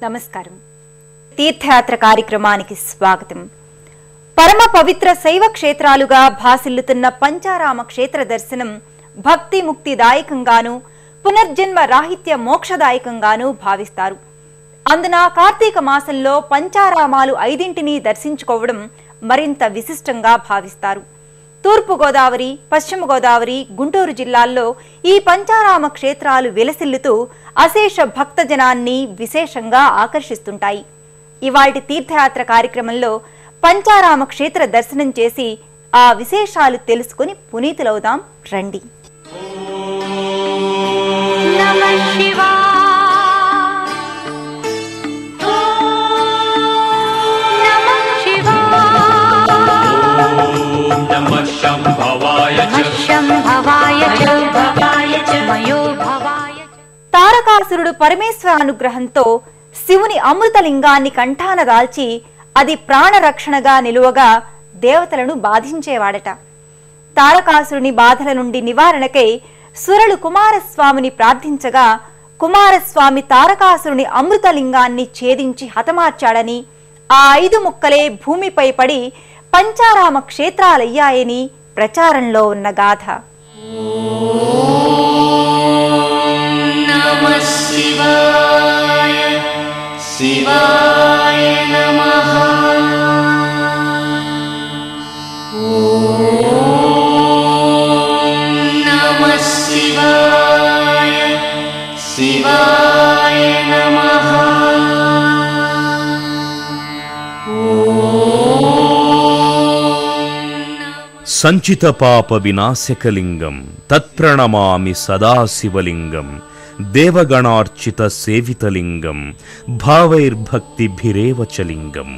నమస్కారం. తీర్థయాత్ర కార్యక్రమానికి స్వాగతం. పరమ పవిత్ర శైవ క్షేత్రాలుగా భాసిల్లుతున్న పంచారామ క్షేత్ర దర్శనం భక్తి ముక్తిదాయకంగాను పునర్జన్మ రాహిత్య మోక్షదాయకంగాను భావిస్తారు. అందున కార్తీక మాసంలో పంచారామాలు 5ంటిని దర్శించుకోవడం మరింత విశిష్టంగా భావిస్తారు. తూర్పు గోదావరి, పశ్చిమ గోదావరి, గుంటూరు జిల్లాల్లో ఈ పంచారామ క్షేత్రాలు వెలసిల్లుతూ అశేష భక్తజనాన్ని విశేషంగా ఆకర్షిస్తుంటాయి. ఇవాల్టి తీర్థయాత్ర కార్యక్రమంలో పంచారామ క్షేత్ర దర్శనం చేసి ఆ విశేషాలు తెలుసుకుని పునీతులవుదాం రండి. తారకాసురుడు పరమేశ్వర అనుగ్రహంతో శివుని అమృతలింగాన్ని కంఠాన దాల్చి అది ప్రాణరక్షణగా నిలువగా దేవతలను బాధించేవాడట. తారకాసురుని బాధల నుండి నివారణకై సురలు కుమారస్వామిని ప్రార్థించగా కుమారస్వామి తారకాసురుని అమృతలింగాన్ని ఛేదించి హతమార్చాడని, ఆ 5 ముక్కలే భూమిపై పడి పంచారామ క్షేత్రాలయ్యాయని ప్రచారంలో ఉన్న గాథ. శివాయ శివాయ నమః. ఓం నమః శివాయ శివాయ నమః. సంచిత పాప వినాశకలింగం తత్ప్రణమామి సదాశివలింగం దేవగణార్చిత సేవితలింగం భావైర్భక్తిభిరేవచలింగం.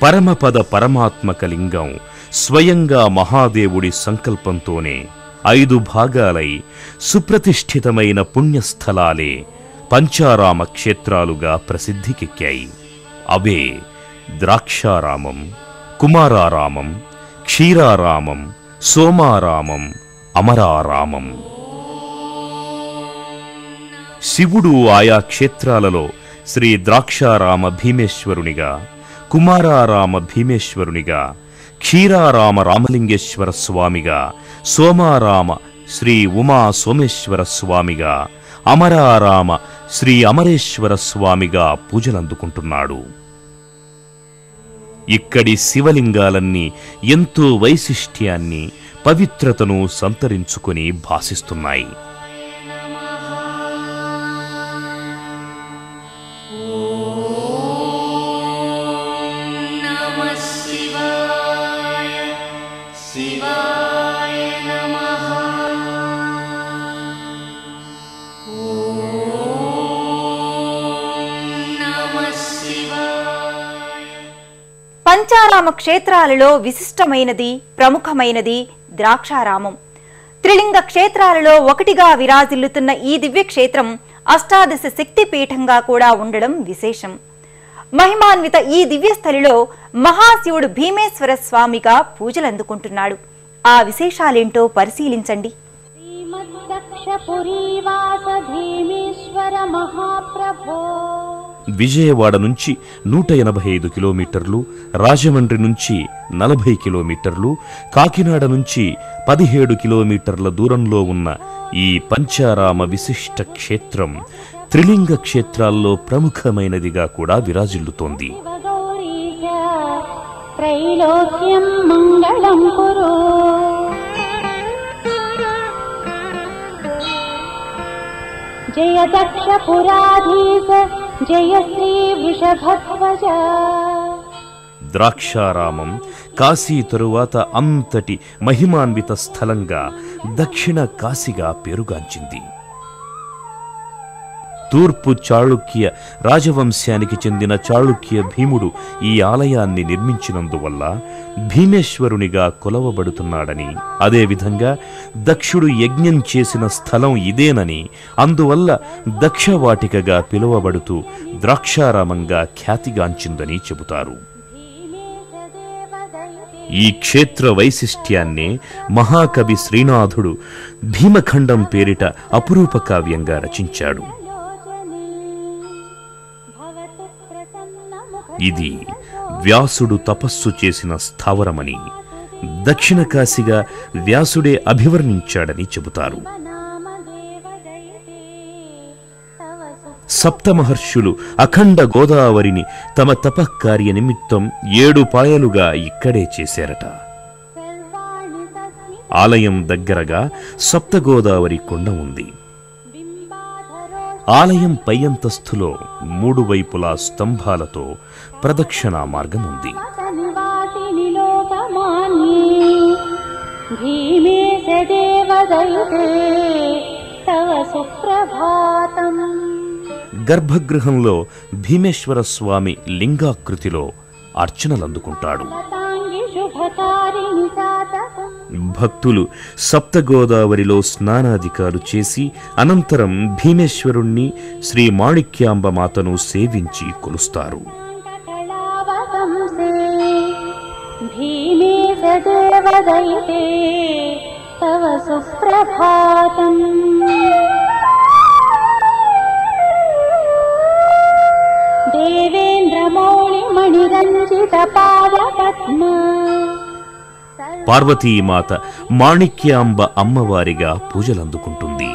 పరమపద పరమాత్మకలింగం స్వయంగా మహాదేవుడి సంకల్పంతోనే 5 భాగాలై సుప్రతిష్ఠితమైన పుణ్యస్థలాలే పంచారామ క్షేత్రాలుగా ప్రసిద్ధికెక్కాయి. అవే ద్రాక్షారామం, కుమారారామం, క్షీరారామం, సోమారామం, అమరారామం. శివుడు ఆయా క్షేత్రాలలో శ్రీ ద్రాక్షారామ భీమేశ్వరునిగా, కుమారారామ భీమేశ్వరునిగా, క్షీరారామ రామలింగేశ్వర స్వామిగా, సోమారామ శ్రీ ఉమా సోమేశ్వర స్వామిగా, అమరారామ శ్రీ అమరేశ్వర స్వామిగా పూజలందుకుంటున్నాడు. ఇక్కడి శివలింగాలన్నీ ఎంతో వైశిష్ట్యాన్ని, పవిత్రతను సంతరించుకుని భాసిస్తున్నాయి. పంచారామ క్షేత్రాలలో విశిష్టమైనది, ప్రముఖమైనది ద్రాక్షారామం. త్రిలింగ క్షేత్రాలలో ఒకటిగా విరాజిల్లుతున్న ఈ దివ్యక్షేత్రం అష్టాదశ శక్తి పీఠంగా కూడా ఉండడం విశేషం. మహిమాన్విత ఈ దివ్యస్థలిలో మహాశివుడు భీమేశ్వర స్వామిగా పూజలందుకుంటున్నాడు. ఆ విశేషాలేంటో పరిశీలించండి. విజయవాడ నుంచి 185 కిలోమీటర్లు, రాజమండ్రి నుంచి 40 కిలోమీటర్లు, కాకినాడ నుంచి 17 కిలోమీటర్ల దూరంలో ఉన్న ఈ పంచారామ విశిష్ట క్షేత్రం త్రిలింగ క్షేత్రాల్లో ప్రముఖమైనదిగా కూడా విరాజిల్లుతోంది. జయ దక్ష పురాధీశ జయ శ్రీ వృషభధ్వజ. ద్రాక్షారామం కాశీ తరువాత అంతటి మహిమాన్విత స్థలంగా దక్షిణ కాశీగా పేరుగాంచింది. తూర్పు చాళుక్య రాజవంశానికి చెందిన చాళుక్య భీముడు ఈ ఆలయాన్ని నిర్మించినందువల్ల భీమేశ్వరునిగా కొలవబడుతున్నాడని, అదేవిధంగా దక్షుడు యజ్ఞం చేసిన స్థలం ఇదేనని, అందువల్ల దక్షవాటికగా పిలువబడుతూ ద్రాక్షారామంగా ఖ్యాతిగాంచిందని చెబుతారు. ఈ క్షేత్ర వైశిష్ట్యాన్నే మహాకవి శ్రీనాథుడు భీమఖండం పేరిట అపురూప కావ్యంగా రచించాడు. ఇది వ్యాసుడు తపస్సు చేసిన స్థావరమని, దక్షిణ కాశీగా వ్యాసుడే అభివర్ణించాడని చెబుతారు. సప్తమహర్షులు అఖండ గోదావరిని తమ తపఃకార్య నిమిత్తం 7 పాయలుగా ఇక్కడే చేశారట. ఆలయం దగ్గరగా సప్తగోదావరి కొండ ఉంది. ఆలయం పై అంతస్తులో 3 వైపులా స్తంభాలతో ప్రదక్షిణా మార్గం ఉంది. గర్భగృహంలో భీమేశ్వర స్వామి లింగాకృతిలో అర్చనలందుకుంటాడు. భక్తులు సప్తగోదావరిలో స్నానాధికాలు చేసి అనంతరం భీమేశ్వరుణ్ణి, శ్రీ మాణిక్యాంబ మాతను సేవించి కొలుస్తారు. పార్వతీమాత మాణిక్యాంబ అమ్మవారిగా పూజలందుకుంటుంది.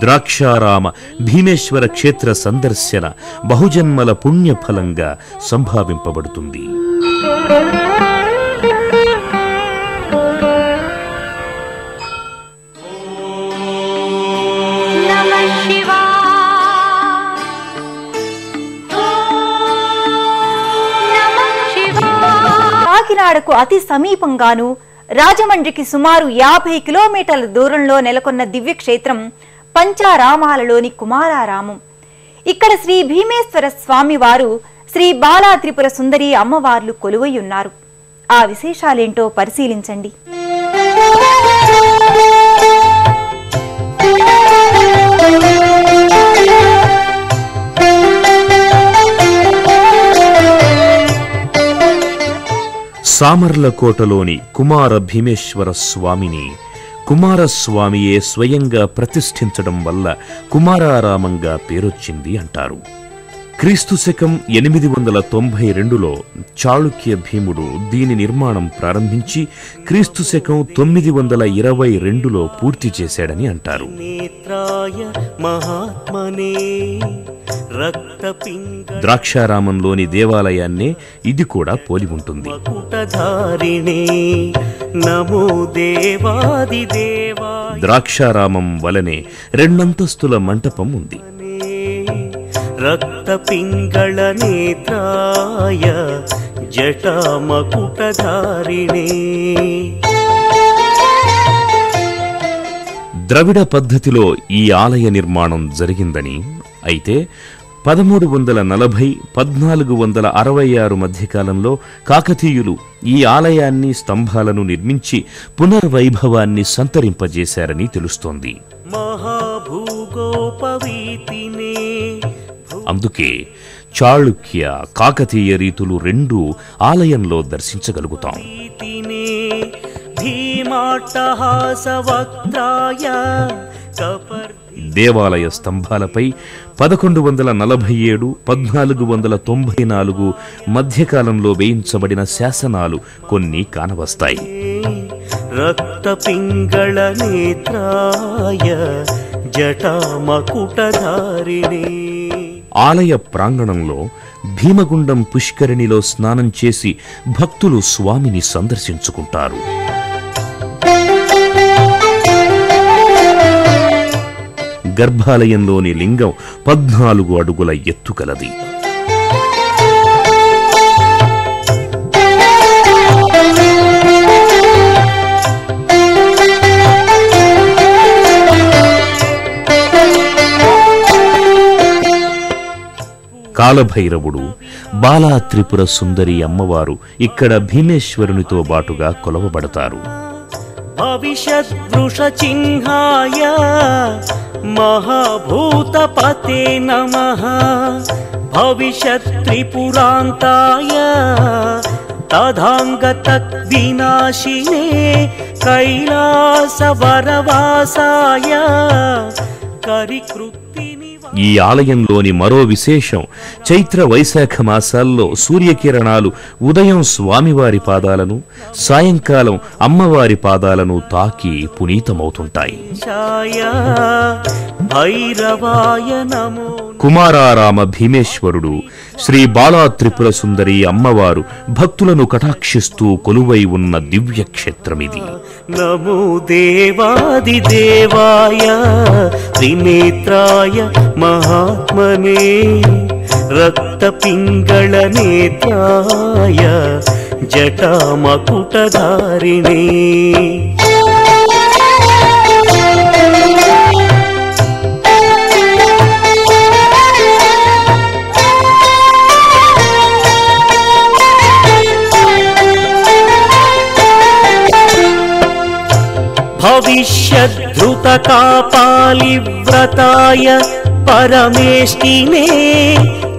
ద్రాక్షారామ భీమేశ్వర క్షేత్ర సందర్శన బహుజన్మల పుణ్యఫలంగా సంభావింపబడుతుంది. కాకినాడకు అతి సమీపంగాను, రాజమండ్రికి సుమారు 50 కిలోమీటర్ల దూరంలో నెలకొన్న దివ్యక్షేత్రం పంచారామాలలోని కుమారారామం. ఇక్కడ శ్రీ భీమేశ్వర స్వామివారు, శ్రీ బాలా త్రిపుర సుందరి అమ్మవార్లు కొలువై ఉన్నారు. ఆ విశేషాలేంటో పరిశీలించండి. సామర్లకోటలోని కుమార భీమేశ్వర స్వామిని కుమారస్వామియే స్వయంగా ప్రతిష్ఠించడం వల్ల కుమారారామంగా పేరొచ్చింది అంటారు. క్రీస్తు శకం 892లో చాళుక్య భీముడు దీని నిర్మాణం ప్రారంభించి క్రీస్తు శకం 922లో పూర్తి చేశాడని అంటారు. ద్రాక్షారామంలోని దేవాలయాన్నే ఇది కూడా పోలి ఉంటుంది. ద్రాక్షారామం వలనే 2 అంతస్తుల మంటపం ఉంది. రక్త పింగళ నేత్రాయ జటామకుటధారిణే. ద్రవిడ పద్ధతిలో ఈ ఆలయ నిర్మాణం జరిగిందని, అయితే 1340-1466 మధ్యకాలంలో కాకతీయులు ఈ ఆలయాన్ని, స్తంభాలను నిర్మించి పునర్వైభవాన్ని సంతరింపజేశారని తెలుస్తోంది. అందుకే చాళుక్య, కాకతీయ రీతులు 2 ఆలయంలో దర్శించగలుగుతాం. దేవాలయ స్తంభాలపై 1147-1494 మధ్యకాలంలో వేయించబడిన శాసనాలు కొన్ని కానవస్తాయి. రక్త పింగళ నేత్రాయ జటామకుటధారిణే. ఆలయ ప్రాంగణంలో భీమగుండం పుష్కరిణిలో స్నానం చేసి భక్తులు స్వామిని సందర్శించుకుంటారు. గర్భాలయంలోని లింగం 14 అడుగుల ఎత్తు కలది. కాలభైరవుడు, బాలా త్రిపుర సుందరి అమ్మవారు ఇక్కడ భీమేశ్వరునితో బాటుగా కొలవబడతారు. భవిష్యద్వృష చిహ్నాయ మహాభూతపతే నమః. భవిష్యత్ త్రిపురాంతాయ తదాంగతక్ వినాశినే. కైలాస వరవాసాయ కరికృత్తిని ఈ ఆలయంలోని మరో విశేషం చైత్ర వైశాఖ మాసాల్లో సూర్యకిరణాలు ఉదయం స్వామివారి పాదాలను, సాయంకాలం అమ్మవారి పాదాలను తాకి పునీతమవుతుంటాయి. భైరవాయ నమో. కుమారారామ భీమేశ్వరుడు, శ్రీ బాలా త్రిపుర సుందరి అమ్మవారు భక్తులను కటాక్షిస్తూ కొలువై ఉన్న దివ్యక్షేత్రమిది. నమో దేవాదిదేవాయ త్రినేత్రాయ మహాత్మనే రక్తపింగళ నేత్రాయ జటామకుటధారిణే. భవిష్యద్ధృతకాపాలివ్రతాయ పరమేష్టినే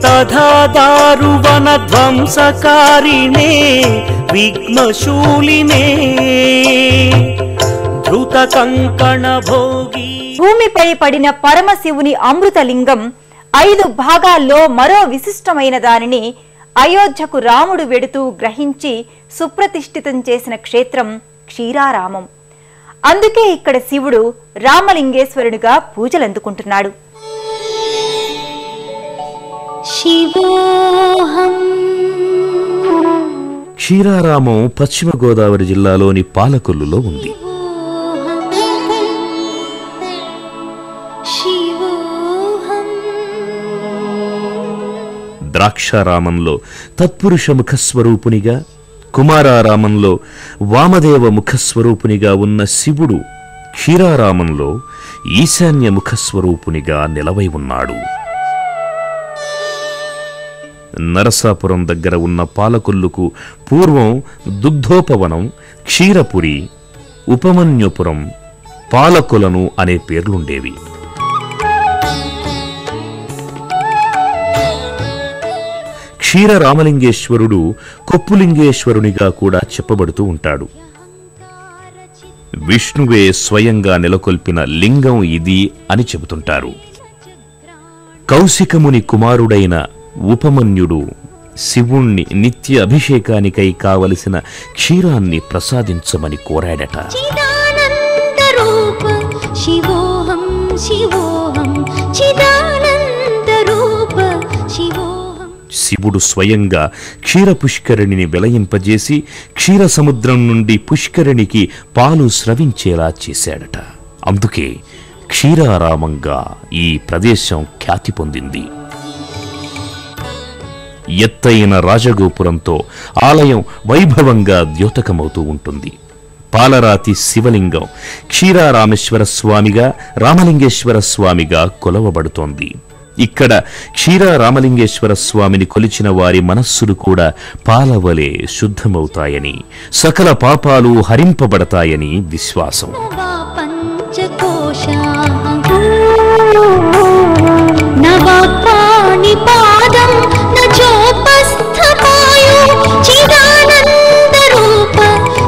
తథా దారువనధ్వంసకారిణే విఘ్నశూలినే ధృతకంకణ భోగి. భూమిపై పడిన పరమశివుని అమృతలింగం 5 భాగాల్లో మరో విశిష్టమైన దానిని అయోధ్యకు రాముడు వెడుతూ గ్రహించి సుప్రతిష్ఠితం చేసిన క్షేత్రం క్షీరారామం. అందుకే ఇక్కడ శివుడు రామలింగేశ్వరునిగా పూజలందుకుంటున్నాడు. క్షీరారామం పశ్చిమ గోదావరి జిల్లాలోని పాలకొల్లులో ఉంది. ద్రాక్షారామంలో తత్పురుష ముఖస్వరూపునిగా, కుమారారామంలో వామదేవ ముఖస్వరూపునిగా ఉన్న శివుడు క్షీరారామంలో ఈశాన్య ముఖస్వరూపునిగా నిలవై ఉన్నాడు. నరసాపురం దగ్గర ఉన్న పాలకొల్లుకు పూర్వం దుగ్ధోపవనం, క్షీరపురి, ఉపమన్యుపురం, పాలకొలను అనే పేర్లుండేవి. క్షీర రామలింగేశ్వరుడు కొప్పులింగేశ్వరునిగా కూడా చెప్పబడుతూ ఉంటాడు. విష్ణువే స్వయంగా నెలకొల్పిన లింగం ఇది అని చెబుతుంటారు. కౌశికముని కుమారుడైన ఉపమన్యుడు శివుణ్ణి నిత్య అభిషేకానికై కావలసిన క్షీరాన్ని ప్రసాదించమని కోరాడట. శివోహం శివోహం చిదానందరూప శివోహం. శివుడు స్వయంగా క్షీర పుష్కరిణిని విలయింపజేసి క్షీర సముద్రం నుండి పుష్కరిణికి పాలు స్రవించేలా చేశాడట. అందుకే క్షీరారామంగా ఈ ప్రదేశం ఖ్యాతి పొందింది. ఎత్తైన రాజగోపురంతో ఆలయం వైభవంగా ద్యోతకమవుతూ ఉంటుంది. పాలరాతి శివలింగం క్షీరారామేశ్వర స్వామిగా, రామలింగేశ్వర స్వామిగా కొలవబడుతోంది. ఇక్కడ క్షీరారామలింగేశ్వర స్వామిని కొలిచిన వారి మనస్సులు కూడా పాలవలే శుద్ధమవుతాయని, సకల పాపాలు హరింపబడతాయని విశ్వాసం.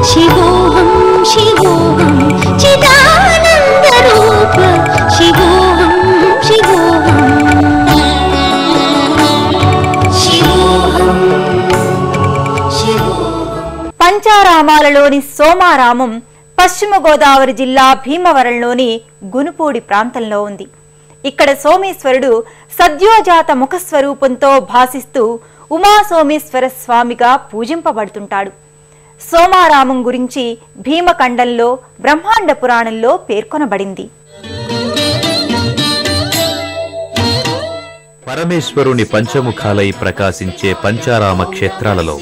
శివోహం శివోహం చిదానందరూప శివోహం శివోహం శివోహం శివోహం. పంచారామాలలోని సోమారామం పశ్చిమ గోదావరి జిల్లా భీమవరంలోని గునుపూడి ప్రాంతంలో ఉంది. ఇక్కడ సోమేశ్వరుడు సద్యోజాత ముఖస్వరూపంతో భాసిస్తూ ఉమాసోమేశ్వర స్వామిగా పూజింపబడుతుంటాడు. సోమారామం గురించి భీమఖండంలో బ్రహ్మాండ పురాణంలో పేర్కొనబడింది. పరమేశ్వరుని పంచముఖాలై ప్రకాశించే పంచారామ క్షేత్రాలలో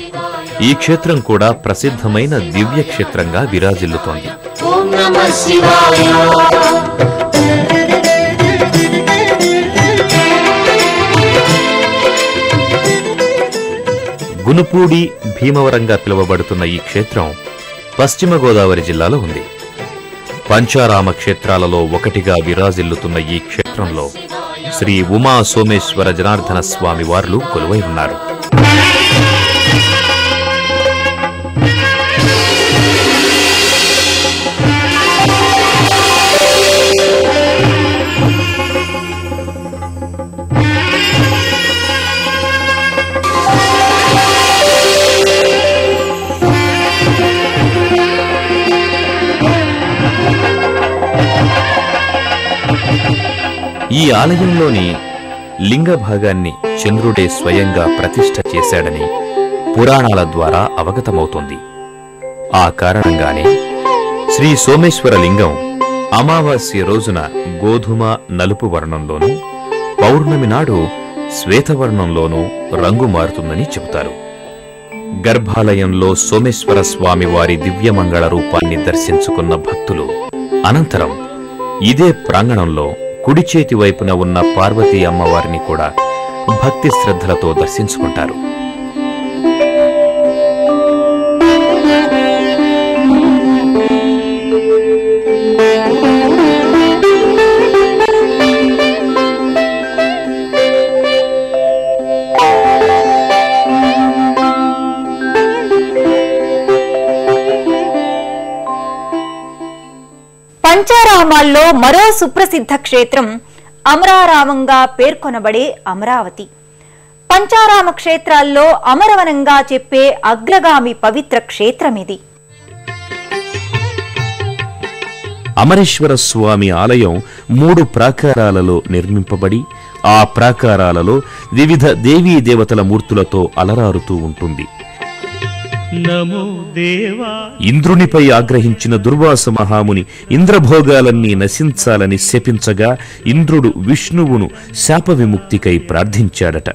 ఈ క్షేత్రం కూడా ప్రసిద్ధమైన దివ్య క్షేత్రంగా విరాజిల్లుతోంది. ఓం నమః శివాయ. గునుపూడి భీమవరంగా పిలువబడుతున్న ఈ క్షేత్రం పశ్చిమ గోదావరి జిల్లాలో ఉంది. పంచారామ క్షేత్రాలలో ఒకటిగా విరాజిల్లుతున్న ఈ క్షేత్రంలో శ్రీ ఉమా సోమేశ్వర జనార్దన స్వామి వార్లు కొలువై ఉన్నారు. ఈ ఆలయంలోని లింగ భాగాన్ని చంద్రుడే స్వయంగా ప్రతిష్ఠ చేశాడని పురాణాల ద్వారా అవగతమవుతోంది. ఆ కారణంగానే శ్రీ సోమేశ్వర లింగం అమావాస్య రోజున గోధుమ నలుపు వర్ణంలోనూ, పౌర్ణమి నాడు శ్వేతవర్ణంలోనూ రంగు మారుతుందని చెబుతారు. గర్భాలయంలో సోమేశ్వర స్వామి వారి దివ్యమంగళ రూపాన్ని దర్శించుకున్న భక్తులు అనంతరం ఇదే ప్రాంగణంలో కుడి చేతి వైపున ఉన్న పార్వతీ అమ్మవారిని కూడా భక్తి శ్రద్ధలతో దర్శించుకుంటారు. పంచారామాల్లో మరో సుప్రసిద్ధ క్షేత్రం అమరారామంగా పేర్కొనబడే అమరావతి. పంచారామ క్షేత్రాల్లో అమరవనంగా చెప్పే అగ్రగామి పవిత్ర క్షేత్రమిది. అమరేశ్వర స్వామి ఆలయం 3 ప్రాకారాలలో నిర్మింపబడి ఆ ప్రాకారాలలో వివిధ దేవీ దేవతల మూర్తులతో అలరారుతూ ఉంటుంది. నమో దేవా. ఇంద్రునిపై ఆగ్రహించిన దుర్వాస మహాముని ఇంద్రభోగాలన్నీ నశించాలని శపించగా ఇంద్రుడు విష్ణువును శాప విముక్తికై ప్రార్థించాడట.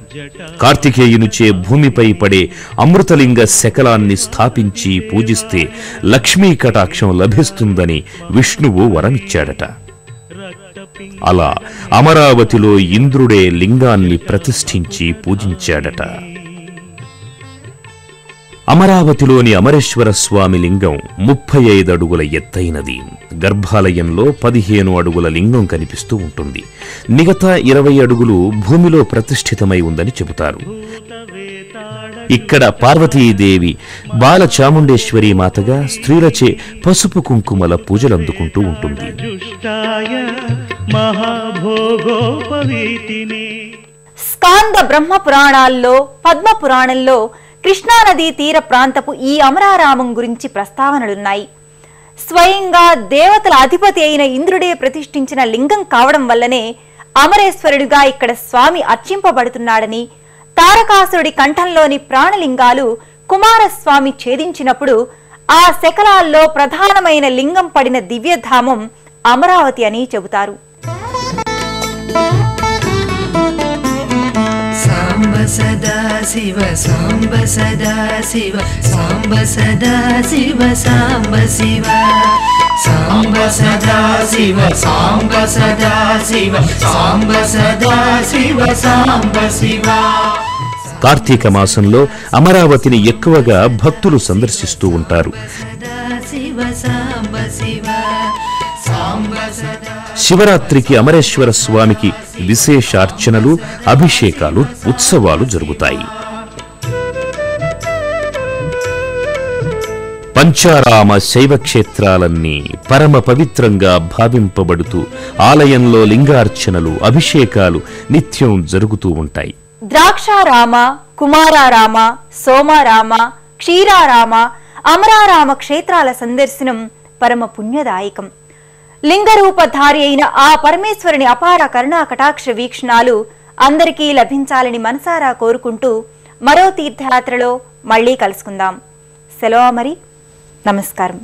కార్తికేయునిచే భూమిపై పడే అమృతలింగ శకలాన్ని స్థాపించి పూజిస్తే లక్ష్మీ కటాక్షం లభిస్తుందని విష్ణువు వరమిచ్చాడట. అలా అమరావతిలో ఇంద్రుడే లింగాన్ని ప్రతిష్ఠించి పూజించాడట. అమరావతిలోని అమరేశ్వర స్వామి లింగం 35 అడుగుల ఎత్తైనది. గర్భాలయంలో 15 అడుగుల లింగం కనిపిస్తూ ఉంటుంది. మిగతా 20 అడుగులు భూమిలో ప్రతిష్ఠితమై ఉందని చెబుతారు. ఇక్కడ పార్వతీదేవి బాలచాముండేశ్వరి మాతగా స్త్రీలచే పసుపు కుంకుమల పూజలందుకుంటూ ఉంటుంది. స్కాంద బ్రహ్మ పురాణాల్లో, పద్మ పురాణంలో కృష్ణానదీ తీర ప్రాంతపు ఈ అమరారామం గురించి ప్రస్తావనలున్నాయి. స్వయంగా దేవతల అధిపతి అయిన ఇంద్రుడే ప్రతిష్ఠించిన లింగం కావడం వల్లనే అమరేశ్వరుడిగా ఇక్కడ స్వామి అర్చింపబడుతున్నాడని, తారకాసురుడి కంఠంలోని ప్రాణలింగాలు కుమారస్వామి ఛేదించినప్పుడు ఆ శకలాల్లో ప్రధానమైన లింగం పడిన దివ్యధామం అమరావతి అని చెబుతారు. సాంబ సదా శివ సాంబ సదా శివ సాంబ సదా శివ సాంబ శివ సాంబ సదా శివ సాంబ సదా శివ సాంబ సదా శివ సాంబ శివ. కార్తీక మాసంలో అమరావతిని ఎక్కువగా భక్తులు సందర్శిస్తూ ఉంటారు. శివరాత్రికి అమరేశ్వర స్వామికి విశేష అర్చనలు, అభిషేకాలు, ఉత్సవాలు జరుగుతాయి. పంచారామ శైవ క్షేత్రాలన్నీ పరమ పవిత్రంగా భావింపబడుతూ ఆలయంలో లింగార్చనలు, అభిషేకాలు నిత్యం జరుగుతూ ఉంటాయి. ద్రాక్షారామ, కుమారారామ, సోమారామ, క్షీరారామ, అమరారామ క్షేత్రాల సందర్శనం పరమ పుణ్యదాయకం. లింగరూపధారి అయిన ఆ పరమేశ్వరుని అపార కరుణా కటాక్ష వీక్షణాలు అందరికీ లభించాలని మనసారా కోరుకుంటూ మరో తీర్థయాత్రలో మళ్లీ కలుసుకుందాం. సెలవు మరి. నమస్కారం.